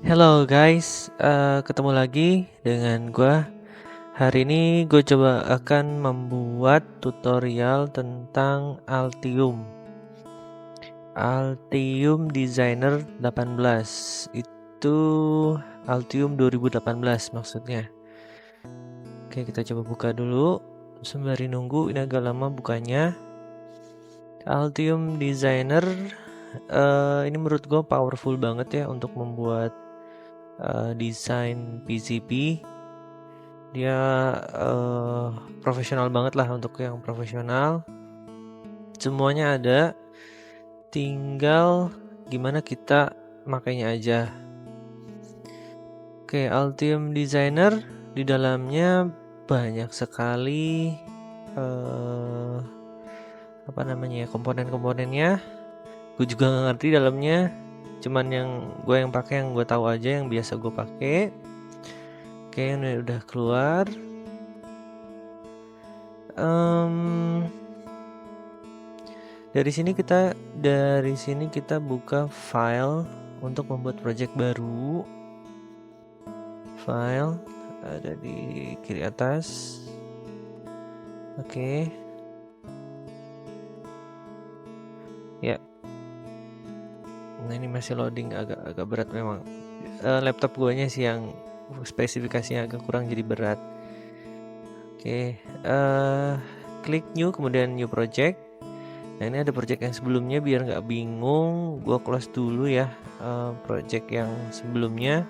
Hello guys, ketemu lagi dengan gua. Hari ini gue coba akan membuat tutorial tentang Altium Designer 18. Itu Altium 2018 maksudnya. Oke, kita coba buka dulu. Sembari nunggu, ini agak lama bukanya. Altium Designer ini menurut gue powerful banget ya untuk membuat desain PCB. Dia profesional banget lah untuk yang profesional. Semuanya ada, tinggal gimana kita makainya aja. Oke, Altium Designer di dalamnya banyak sekali apa namanya ya, komponen-komponennya. Gue juga nggak ngerti dalamnya. Cuman yang pakai yang gue tahu aja, yang biasa gue pakai. Oke, ini udah keluar. Dari sini kita buka file untuk membuat project baru. File ada di kiri atas. Oke. Ya. Nah, ini masih loading, agak berat memang. Laptop guanya sih yang spesifikasinya agak kurang, jadi berat. Oke. Klik new, kemudian new project. Nah, ini ada project yang sebelumnya, biar nggak bingung. Gua close dulu ya project yang sebelumnya.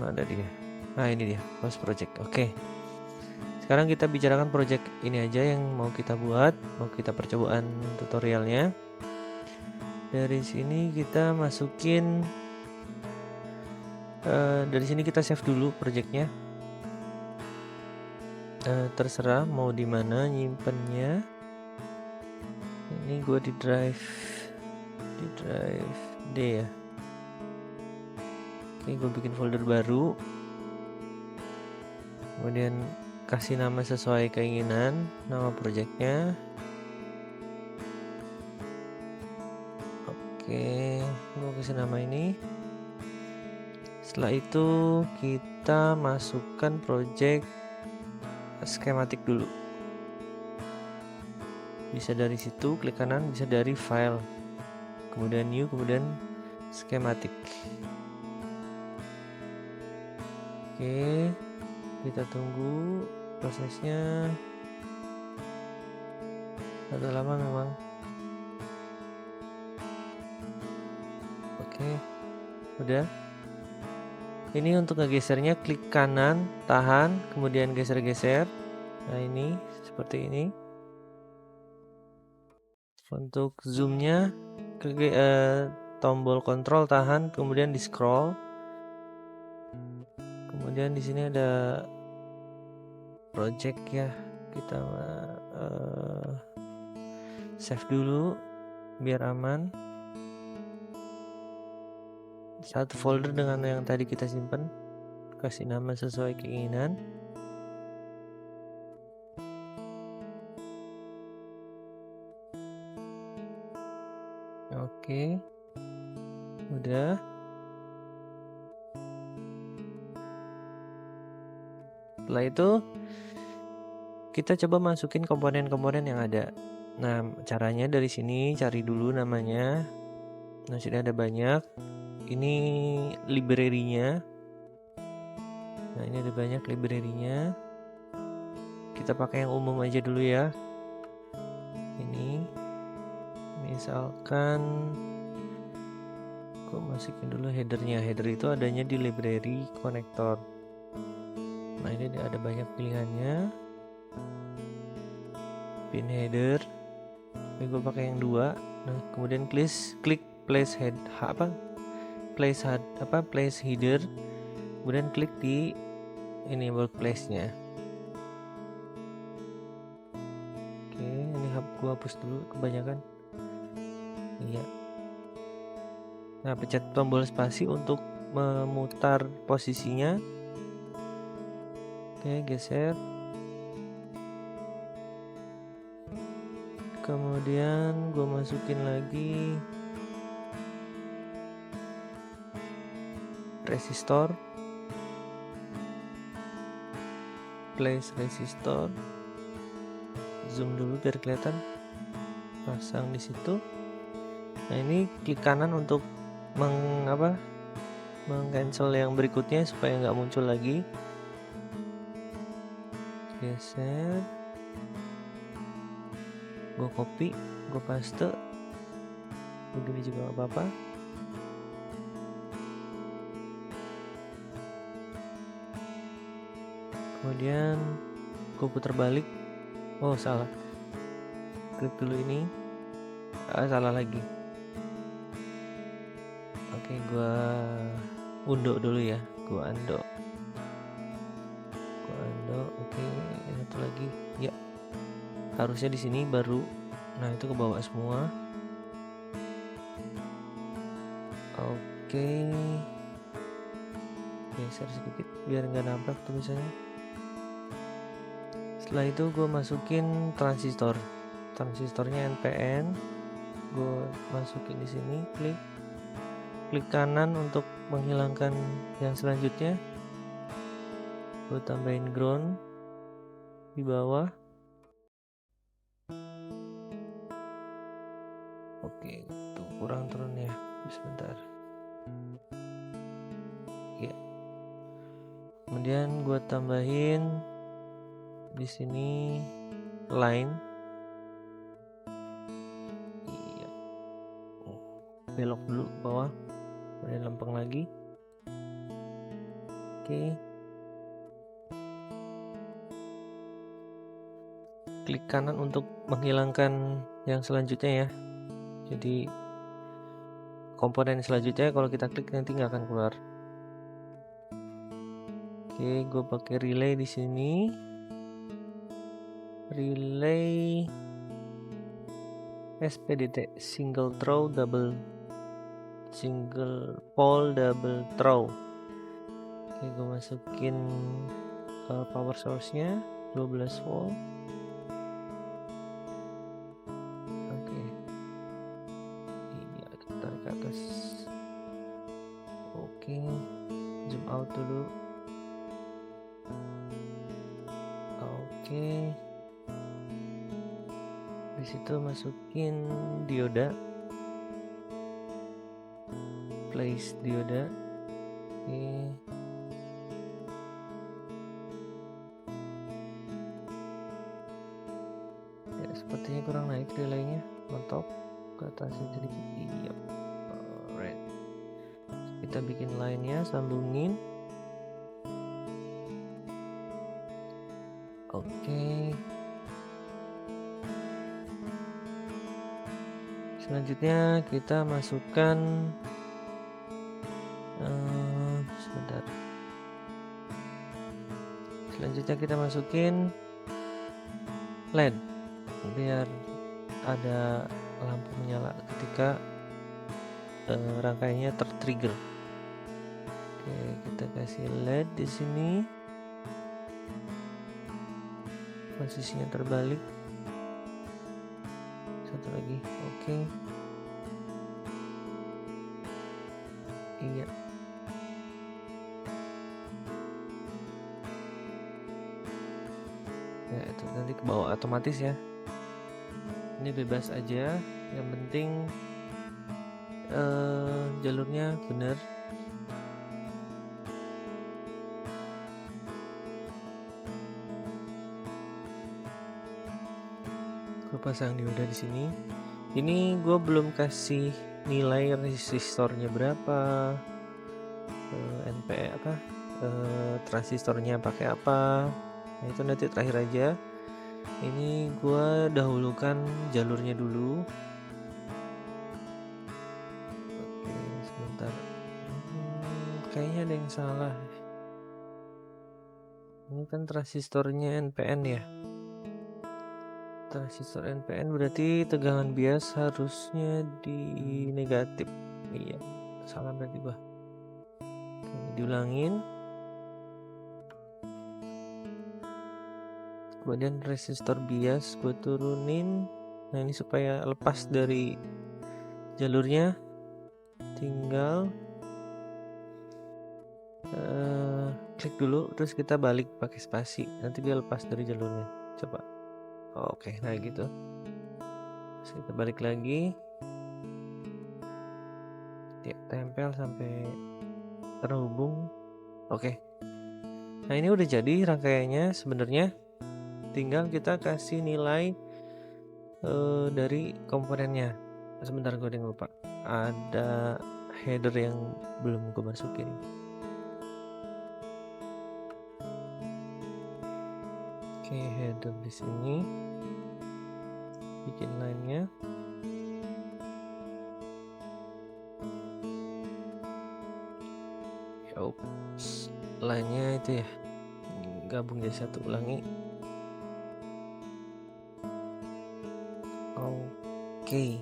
Ada dia. Nah, ini dia, close project. Oke. Sekarang kita bicarakan project ini aja yang mau kita buat, mau kita percobaan tutorialnya. Dari sini kita masukin, dari sini kita save dulu projectnya. Terserah mau di mana nyimpennya. Ini gue di drive D ya. Oke, gue bikin folder baru. Kemudian kasih nama sesuai keinginan, nama projectnya. Oke, gue kasih nama ini. Setelah itu kita masukkan project skematik dulu. Bisa dari situ, klik kanan, bisa dari file, kemudian new, kemudian skematik. Oke, kita tunggu prosesnya. Agak lama memang. Oke, udah. Ini untuk ngegesernya, klik kanan, tahan, kemudian geser-geser. Nah, ini seperti ini. Untuk zoomnya, klik tombol kontrol, tahan, kemudian di scroll. Kemudian di sini ada project ya, kita save dulu biar aman. Satu folder dengan yang tadi kita simpan, kasih nama sesuai keinginan. Oke, udah. Setelah itu kita coba masukin komponen-komponen yang ada. Nah, caranya dari sini cari dulu namanya. Nah, sini ada banyak. Ini library-nya. Nah, ini ada banyak library-nya. Kita pakai yang umum aja dulu ya. Ini misalkan gue masukin dulu headernya. Header itu adanya di library connector. Nah, ini ada banyak pilihannya. Pin header. Ini gue pakai yang 2. Nah, kemudian klik place header. Kemudian klik di ini workplace-nya. Oke, ini gue hapus dulu kebanyakan. Iya. Nah, pencet tombol spasi untuk memutar posisinya. Oke, geser. Kemudian gue masukin lagi resistor, place resistor, zoom dulu biar kelihatan, pasang di situ. Nah ini klik kanan untuk meng-cancel yang berikutnya supaya nggak muncul lagi. Geser, gue copy, gue paste, begini juga nggak apa-apa. Kemudian gue putar balik. Oh salah, klik dulu ini. Salah lagi. Oke, gue undo dulu ya, gue undo. Oke, yang satu lagi ya, harusnya di sini baru. Nah itu ke bawah semua. Oke, geser sedikit biar nggak nabrak tulisannya. Setelah itu gue masukin transistornya NPN. Gue masukin di sini, klik kanan untuk menghilangkan yang selanjutnya. Gue tambahin ground di bawah. Oke, tuh kurang turun ya, sebentar. Ya. Kemudian gue tambahin di sini line. Iya. Belok dulu ke bawah, kemudian lempeng lagi. Oke. Klik kanan untuk menghilangkan yang selanjutnya ya. Jadi komponen selanjutnya kalau kita klik nanti nggak akan keluar. Oke, gue pakai relay di sini. Relay SPDT, single pole double throw. Oke, gue masukin power source-nya 12 volt. Oke, iya, kita tarik ke atas. Oke, zoom out dulu. Oke, di situ masukin dioda, place dioda. Oke, ya sepertinya kurang naik relaynya, mantap, ke atasnya sedikit. Iya, alright. Kita bikin line-nya, sambungin. Oke. Selanjutnya kita masukkan sebentar. Selanjutnya kita masukin LED biar ada lampu menyala ketika rangkaiannya tertrigger. Oke, kita kasih LED di sini. Posisinya terbalik. Satu lagi. Oke. Iya. Ya, itu nanti ke bawah otomatis ya. Ini bebas aja, yang penting jalurnya benar. Gue pasang dioda di sini. Ini gue belum kasih nilai resistornya berapa, transistornya pakai apa. Nah itu nanti terakhir aja. Ini gue dahulukan jalurnya dulu. Oke, sebentar. Kayaknya ada yang salah. Ini kan transistornya NPN ya. Transistor NPN berarti tegangan bias harusnya di negatif. Iya, salah berarti gua. Oke, diulangin. Kemudian resistor bias gue turunin. Nah ini supaya lepas dari jalurnya, tinggal klik dulu terus kita balik pakai spasi, nanti dia lepas dari jalurnya. Coba. Oke, nah gitu. Terus kita balik lagi. Ya, tempel sampai terhubung. Oke. Nah, ini udah jadi rangkaiannya. Sebenarnya tinggal kita kasih nilai dari komponennya. Sebentar, gue yang lupa. Ada header yang belum gue masukin. Oke, header di sini. Bikin line-nya. Oops, line-nya itu ya gabung jadi satu, ulangi. Oke.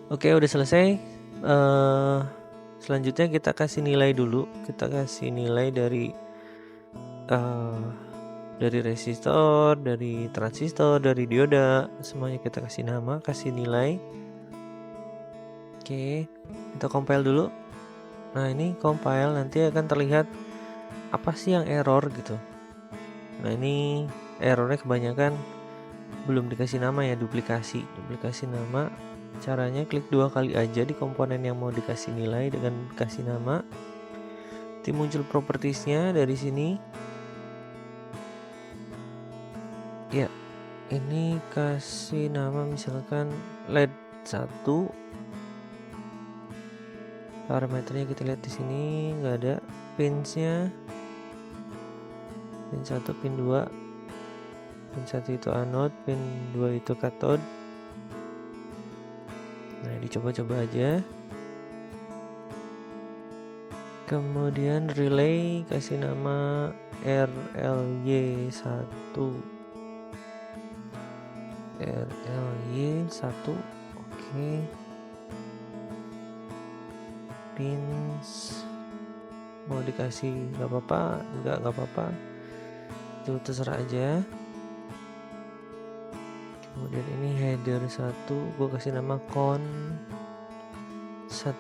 Oke, udah selesai. Selanjutnya kita kasih nilai dulu. Kita kasih nilai dari resistor, dari transistor, dari dioda, semuanya kita kasih nama, kasih nilai. Oke, kita compile dulu. Nah, ini compile, nanti akan terlihat apa sih yang error gitu. Nah, ini errornya kebanyakan belum dikasih nama ya, duplikasi nama. Caranya klik 2 kali aja di komponen yang mau dikasih nilai dengan kasih nama. Nanti muncul propertiesnya dari sini. Ya, ini kasih nama misalkan LED 1. Parameternya kita lihat di sini nggak ada. Pinsnya pin 1, pin 2. Pin 1 itu anode, pin 2 itu katode. Nah, dicoba-coba aja. Kemudian relay kasih nama RLY1. RLY1. Oke. Pins mau dikasih nggak apa-apa, nggak apa-apa, itu terserah aja. Kemudian ini header 1, gue kasih nama con 1,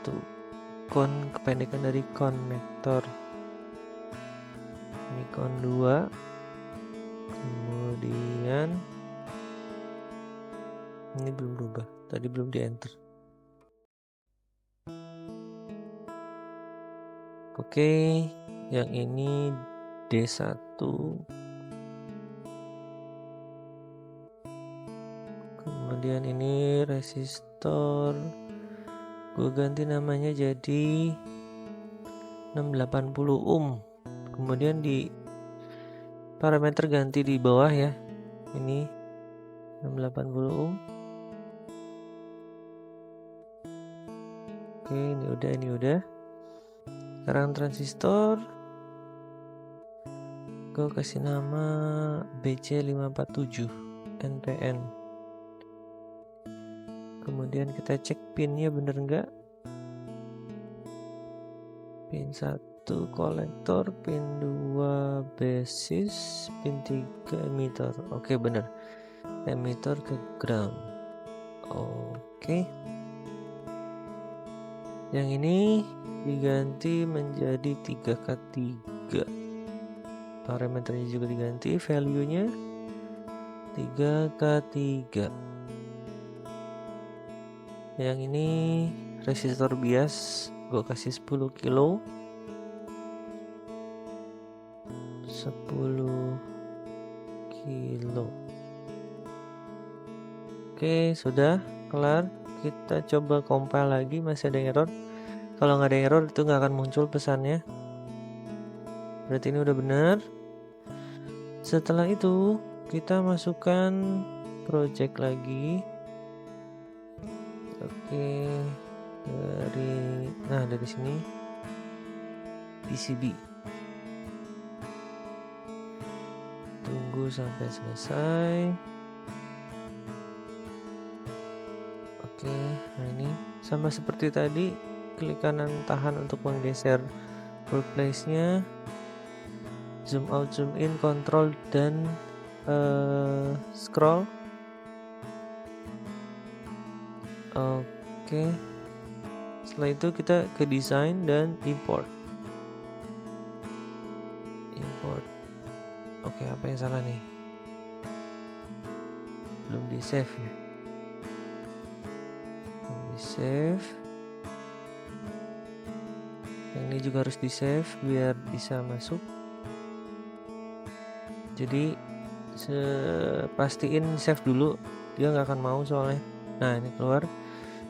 con kependekan dari konektor. Ini con 2. Kemudian ini belum berubah, tadi belum di enter. Oke, yang ini D1. Kemudian ini resistor, gue ganti namanya jadi 680 ohm. Kemudian di parameter ganti di bawah ya, ini 680 ohm. Oke, ini udah. Sekarang transistor, gue kasih nama BC547 NPN. Kemudian kita cek pinnya bener nggak. Pin 1 kolektor, pin 2 basis, pin 3 emitter. Oke, bener, emitter ke ground. Oke. Yang ini diganti menjadi 3K3. Parameternya juga diganti, value-nya 3K3. Yang ini resistor bias, gue kasih 10 kilo. 10 kilo. Oke, sudah kelar. Kita coba compile lagi, masih ada error. Kalau nggak ada error itu nggak akan muncul pesannya. Berarti ini udah benar. Setelah itu kita masukkan project lagi. Oke, dari sini PCB. Tunggu sampai selesai. Oke, nah ini sama seperti tadi, klik kanan tahan untuk menggeser workplace-nya, zoom out, zoom in, control, dan scroll. Oke. Setelah itu kita ke design dan import. Oke, apa yang salah nih? Belum di save ya. Belum di save. Yang ini juga harus di save biar bisa masuk. Jadi pastiin save dulu, dia nggak akan mau soalnya. Nah, ini keluar.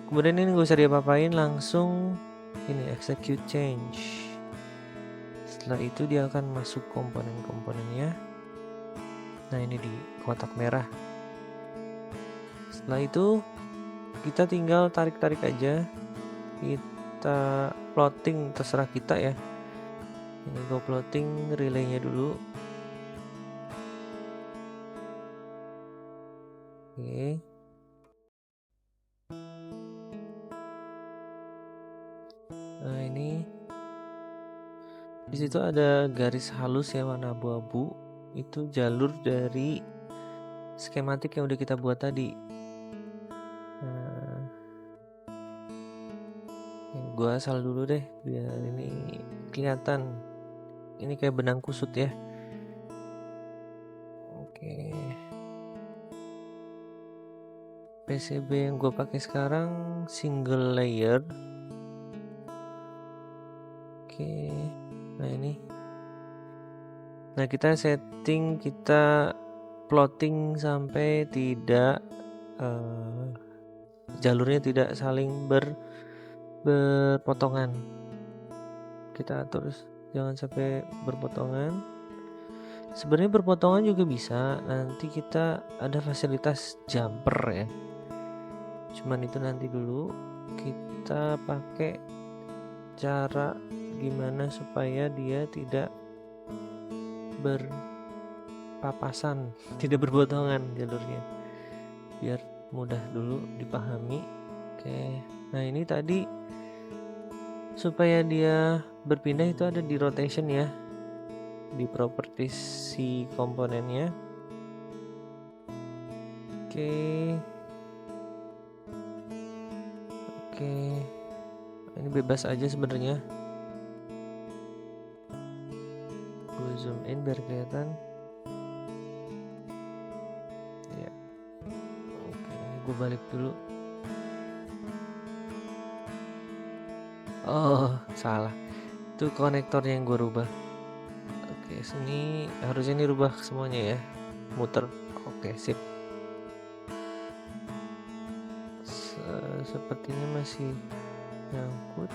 Kemudian ini nggak usah diapa-apain, langsung ini execute change. Setelah itu dia akan masuk komponen-komponennya. Nah, ini di kotak merah. Setelah itu kita tinggal tarik-tarik aja. Kita plotting, terserah kita ya. Ini go plotting relaynya dulu. Oke. Nah, ini di situ ada garis halus ya warna abu-abu. Itu jalur dari skematik yang udah kita buat tadi. Nah, gua asal dulu deh biar ini kelihatan. Ini kayak benang kusut ya. Oke. PCB yang gue pakai sekarang single layer. Oke. Nah, ini. Nah, kita setting, kita plotting sampai tidak jalurnya tidak saling berpotongan. Kita atur jangan sampai berpotongan. Sebenarnya berpotongan juga bisa. Nanti kita ada fasilitas jumper ya. Cuman itu nanti dulu. Kita pakai cara gimana supaya dia tidak berpapasan, tidak berpotongan jalurnya, biar mudah dulu dipahami. Oke, nah ini tadi supaya dia berpindah itu ada di rotation ya, di properties si komponennya. Oke, ini bebas aja sebenarnya. Gue zoom in biar kelihatan. Ya. Oke, gue balik dulu. Oh, salah. Itu konektornya yang gue rubah. Oke, sini harusnya ini rubah semuanya ya. Muter. Oke, sip. Sepertinya masih nyangkut.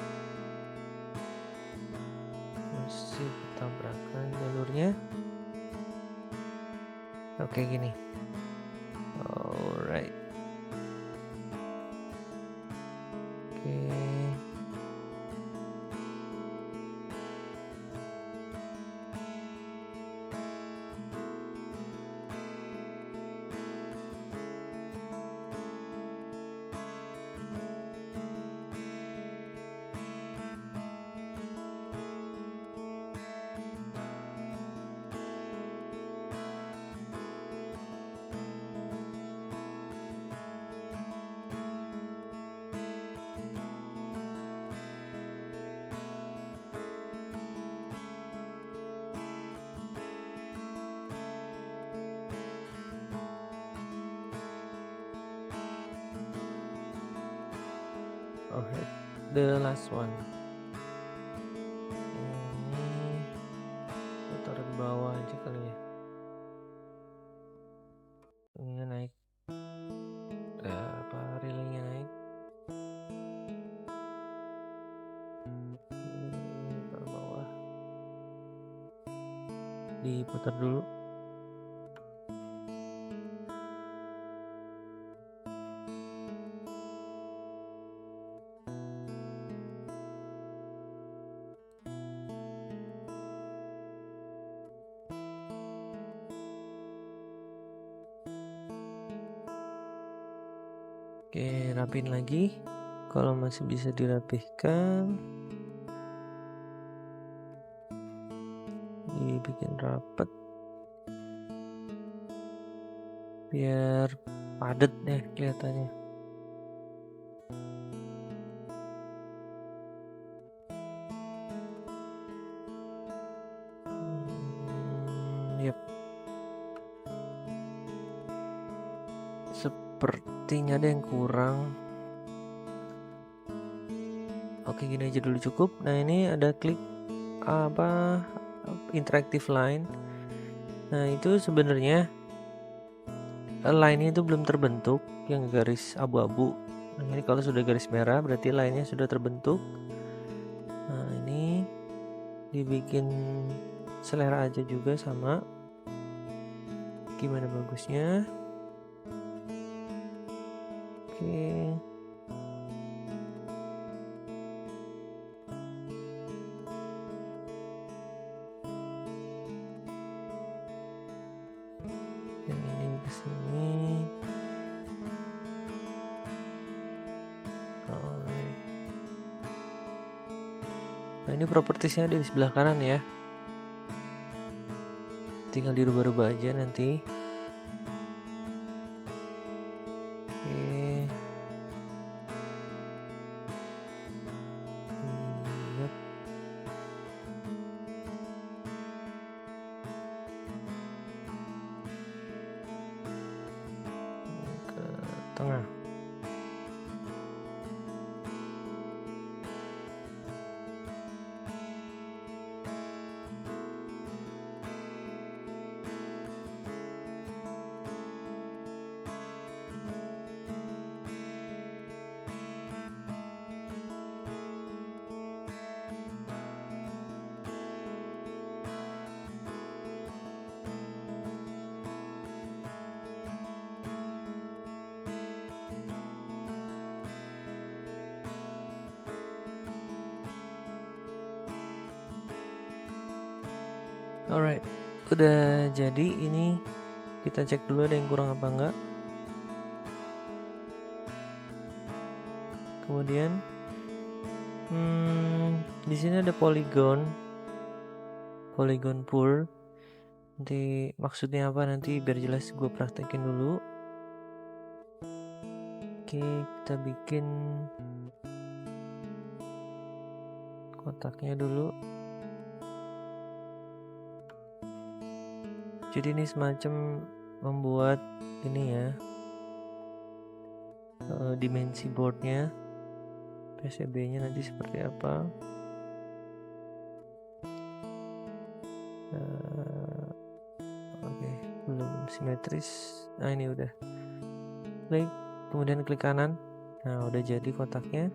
Masih tabrakan jalurnya. Oke, gini. Alright. Oke. Alright, the last one. Ini taruh di bawah aja kali ya. Ini naik. Relaynya naik. Taruh bawah. Diputar dulu. Oke, rapiin lagi. Kalau masih bisa dirapihkan, dibikin rapet biar padat deh kelihatannya. sepertinya ada yang kurang. Oke, gini aja dulu cukup. Nah, ini ada klik interactive line. Nah, itu sebenarnya line-nya itu belum terbentuk, yang garis abu-abu. Nah, ini kalau sudah garis merah berarti line-nya sudah terbentuk. Nah, ini dibikin selera aja juga sama. Gimana bagusnya? Oke. Yang ini ke sini. Alright. Nah, ini propertiesnya ada di sebelah kanan ya. Tinggal dirubah-rubah aja nanti. Oke. Yep. Ke tengah. Alright, udah jadi. Ini kita cek dulu ada yang kurang apa enggak. Kemudian di sini ada polygon pool. Nanti maksudnya apa nanti biar jelas gue praktekin dulu. Oke, kita bikin kotaknya dulu. Jadi ini semacam membuat ini ya, dimensi boardnya, PCB-nya nanti seperti apa. Oke, belum simetris. Nah, ini udah. Klik, kemudian klik kanan. Nah, udah jadi kotaknya.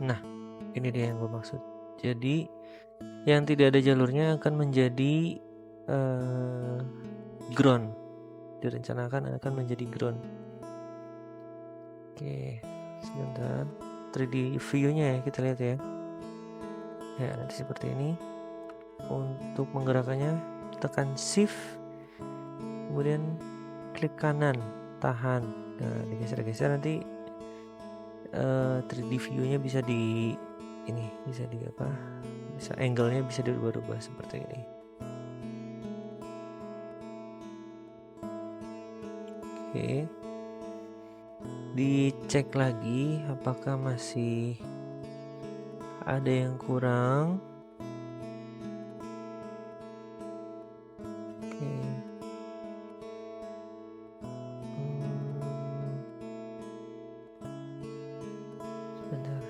Nah, ini dia yang gue maksud. Jadi yang tidak ada jalurnya akan menjadi ground. Direncanakan akan menjadi ground. Oke, sebentar. 3D view-nya ya, kita lihat ya. Ya, nanti seperti ini. Untuk menggerakkannya, tekan shift, kemudian klik kanan, tahan. Nah, digeser-geser nanti 3D view-nya bisa di ini, bisa di apa? Bisa angle-nya bisa dirubah-rubah seperti ini. Oke. Dicek lagi apakah masih ada yang kurang. Oke. Sebentar.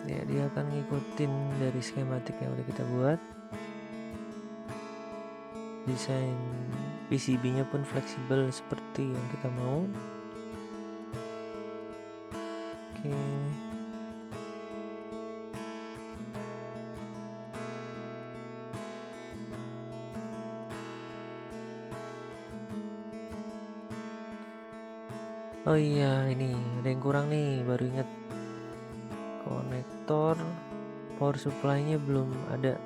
Ya, dia akan ngikutin dari skematik yang udah kita buat. Desain PCB-nya pun fleksibel seperti yang kita mau. Oke. Oh iya, ini ada yang kurang nih, baru ingat. Konektor power supply-nya belum ada.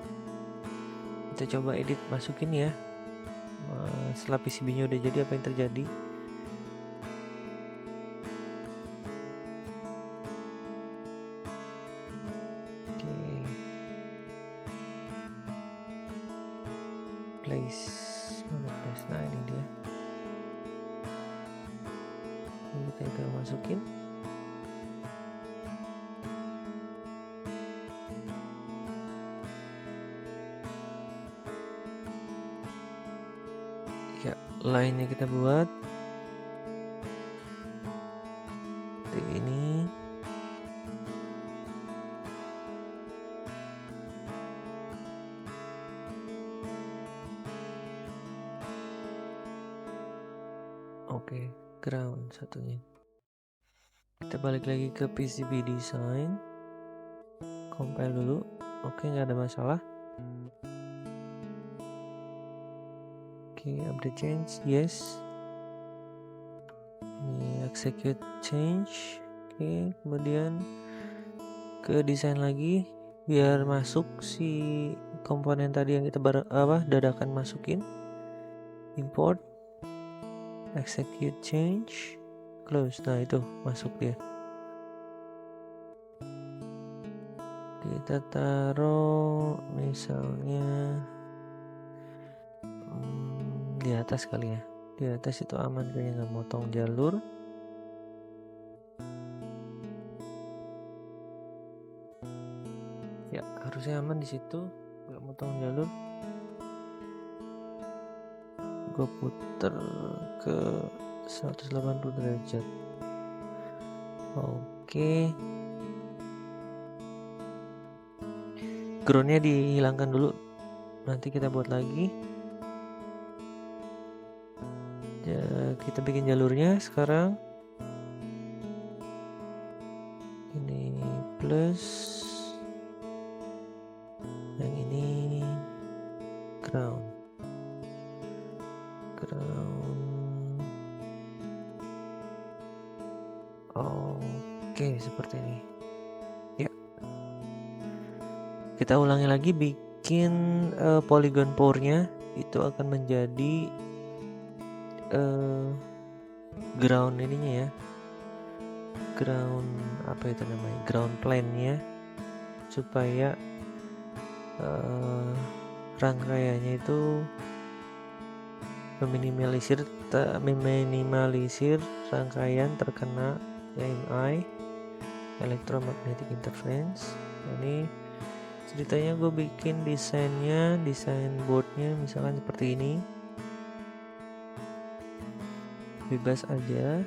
Kita coba edit, masukin ya. Setelah PCB-nya udah jadi, apa yang terjadi? Oke. Place. Nah, ini dia. Ini kita masukin. line-nya kita buat seperti ini. Oke, ground satunya. Kita balik lagi ke PCB design, compile dulu. Oke, nggak ada masalah. Oke, update change, yes. Ini execute change. Oke, kemudian ke desain lagi biar masuk si komponen tadi yang kita dadakan masukin. Import, execute change, close. Nah, itu masuk dia. Kita taruh misalnya di atas kali ya. Di atas itu aman, kayaknya nggak motong jalur. Ya, harusnya aman di situ, nggak motong jalur. Gue puter ke 180 derajat. Oke. Groundnya dihilangkan dulu, nanti kita buat lagi. Ya, kita bikin jalurnya sekarang. Ini plus, yang ini ground. Oke, seperti ini. Ya, kita ulangi lagi bikin polygon pore-nya. Itu akan menjadi ground ininya ya, ground apa itu namanya, ground plane-nya, supaya rangkaiannya itu meminimalisir rangkaian terkena EMI, electromagnetic interference. Ini ceritanya gue bikin desain boardnya misalkan seperti ini, bebas aja.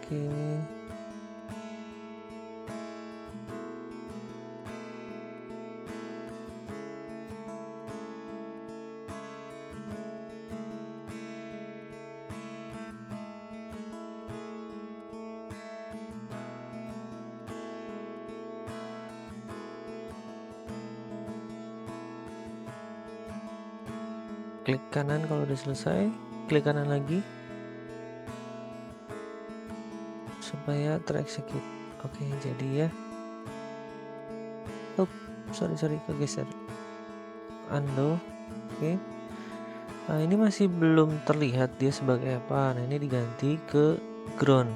Oke. Klik kanan kalau udah selesai, klik kanan lagi supaya tereksekut. Oke, jadi ya. Sorry kegeser. Undo. Oke. Nah, ini masih belum terlihat dia sebagai apa. Nah, ini diganti ke ground.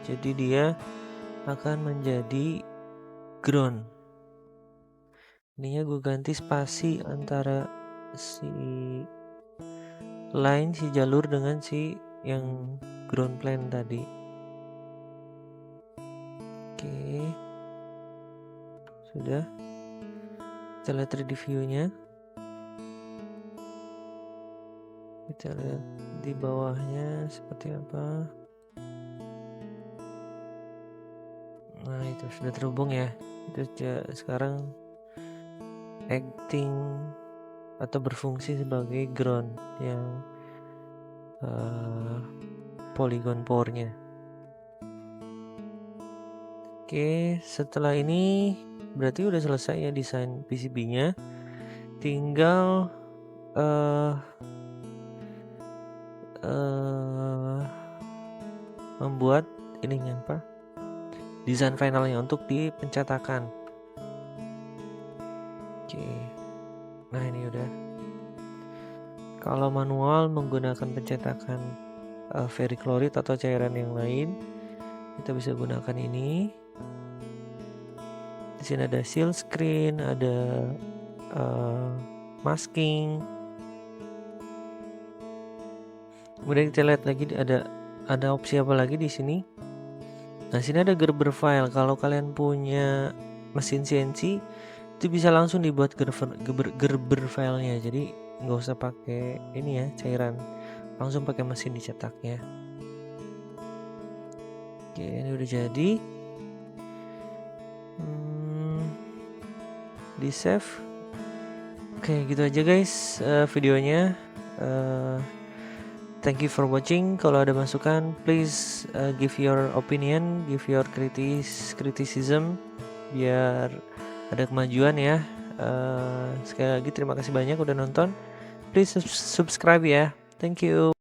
Jadi dia akan menjadi ground. Ininya gue ganti spasi antara si line, si jalur dengan si yang ground plane tadi. Oke, sudah. Kita lihat 3D view-nya. Kita lihat di bawahnya seperti apa. Nah, itu sudah terhubung ya. Itu sekarang acting atau berfungsi sebagai ground yang polygon pore-nya. Oke, setelah ini berarti udah selesai ya desain PCB-nya. Tinggal membuat ininya apa? Desain finalnya untuk dipencetakan. Oke. Nah, ini udah. Kalau manual menggunakan pencetakan ferrichloride atau cairan yang lain, kita bisa gunakan ini. Di sini ada seal screen, ada masking. Kemudian kita lihat lagi ada opsi apa lagi di sini. Nah, sini ada Gerber file. Kalau kalian punya mesin CNC itu bisa langsung dibuat gerber filenya, jadi nggak usah pakai ini ya, cairan, langsung pakai mesin dicetaknya. Oke, ini udah jadi. Di save. Oke, gitu aja guys videonya. Thank you for watching. Kalau ada masukan, please give your opinion, give your criticism, biar ada kemajuan ya. Sekali lagi terima kasih banyak udah nonton. Please subscribe ya. Thank you.